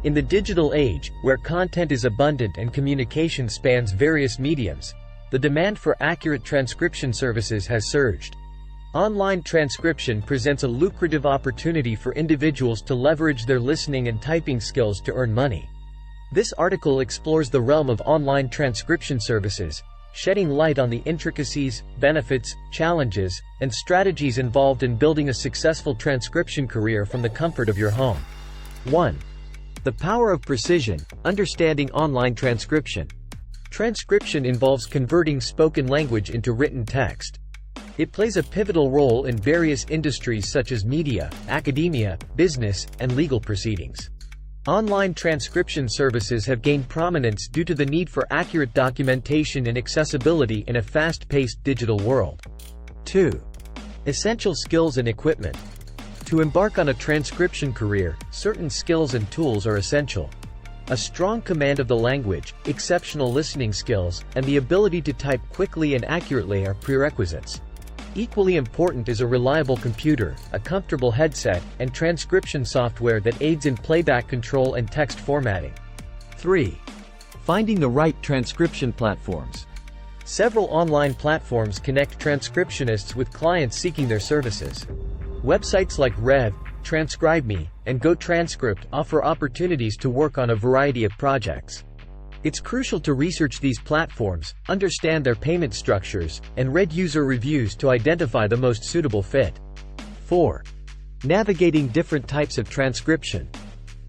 In the digital age, where content is abundant and communication spans various mediums, the demand for accurate transcription services has surged. Online transcription presents a lucrative opportunity for individuals to leverage their listening and typing skills to earn money. This article explores the realm of online transcription services, shedding light on the intricacies, benefits, challenges, and strategies involved in building a successful transcription career from the comfort of your home. 1. The power of precision, understanding online transcription. Transcription involves converting spoken language into written text. It plays a pivotal role in various industries such as media, academia, business, and legal proceedings. Online transcription services have gained prominence due to the need for accurate documentation and accessibility in a fast-paced digital world. 2. Essential skills and equipment. To embark on a transcription career, certain skills and tools are essential. A strong command of the language, exceptional listening skills, and the ability to type quickly and accurately are prerequisites. Equally important is a reliable computer, a comfortable headset, and transcription software that aids in playback control and text formatting. 3. Finding the right transcription platforms. Several online platforms connect transcriptionists with clients seeking their services. Websites like Rev, TranscribeMe, and GoTranscript offer opportunities to work on a variety of projects. It's crucial to research these platforms, understand their payment structures, and read user reviews to identify the most suitable fit. 4. Navigating different types of transcription.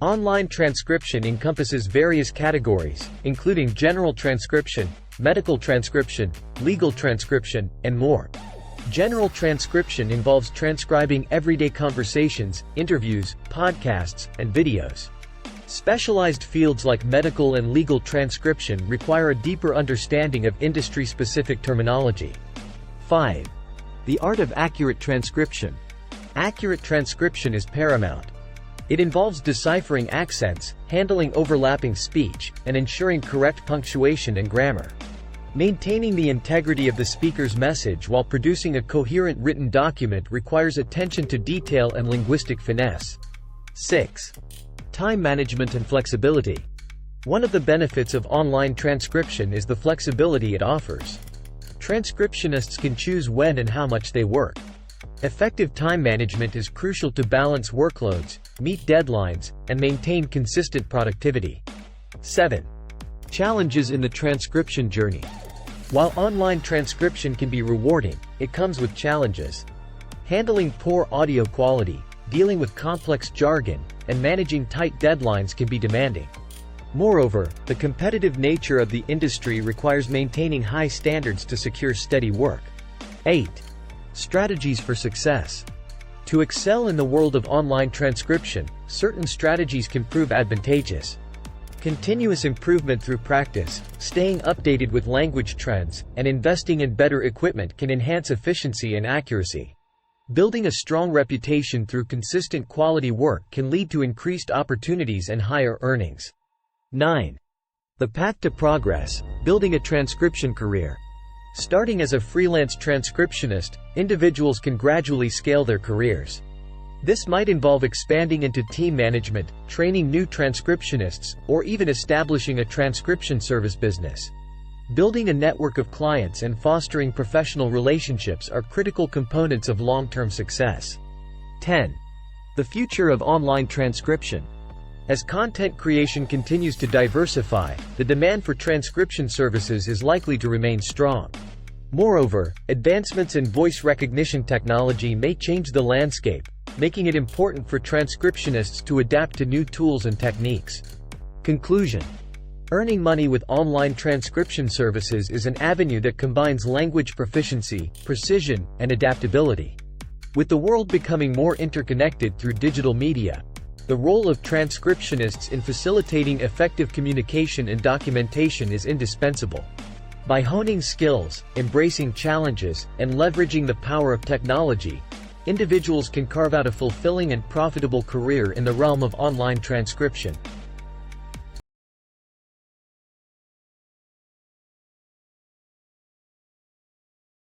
Online transcription encompasses various categories, including general transcription, medical transcription, legal transcription, and more. General transcription involves transcribing everyday conversations, interviews, podcasts, and videos. Specialized fields like medical and legal transcription require a deeper understanding of industry-specific terminology. 5. The art of accurate transcription. Accurate transcription is paramount. It involves deciphering accents, handling overlapping speech, and ensuring correct punctuation and grammar. Maintaining the integrity of the speaker's message while producing a coherent written document requires attention to detail and linguistic finesse. 6. Time management and flexibility. One of the benefits of online transcription is the flexibility it offers. Transcriptionists can choose when and how much they work. Effective time management is crucial to balance workloads, meet deadlines, and maintain consistent productivity. 7. Challenges in the transcription journey. While online transcription can be rewarding, it comes with challenges. Handling poor audio quality, dealing with complex jargon, and managing tight deadlines can be demanding. Moreover, the competitive nature of the industry requires maintaining high standards to secure steady work. 8. Strategies for success. To excel in the world of online transcription, certain strategies can prove advantageous. Continuous improvement through practice, staying updated with language trends, and investing in better equipment can enhance efficiency and accuracy. Building a strong reputation through consistent quality work can lead to increased opportunities and higher earnings. 9. The path to progress, building a transcription career. Starting as a freelance transcriptionist, individuals can gradually scale their careers. This might involve expanding into team management, training new transcriptionists, or even establishing a transcription service business. Building a network of clients and fostering professional relationships are critical components of long-term success. 10. The future of online transcription. As content creation continues to diversify, the demand for transcription services is likely to remain strong. Moreover, advancements in voice recognition technology may change the landscape, making it important for transcriptionists to adapt to new tools and techniques. Conclusion. Earning money with online transcription services is an avenue that combines language proficiency, precision, and adaptability. With the world becoming more interconnected through digital media, the role of transcriptionists in facilitating effective communication and documentation is indispensable. By honing skills, embracing challenges, and leveraging the power of technology, individuals can carve out a fulfilling and profitable career in the realm of online transcription.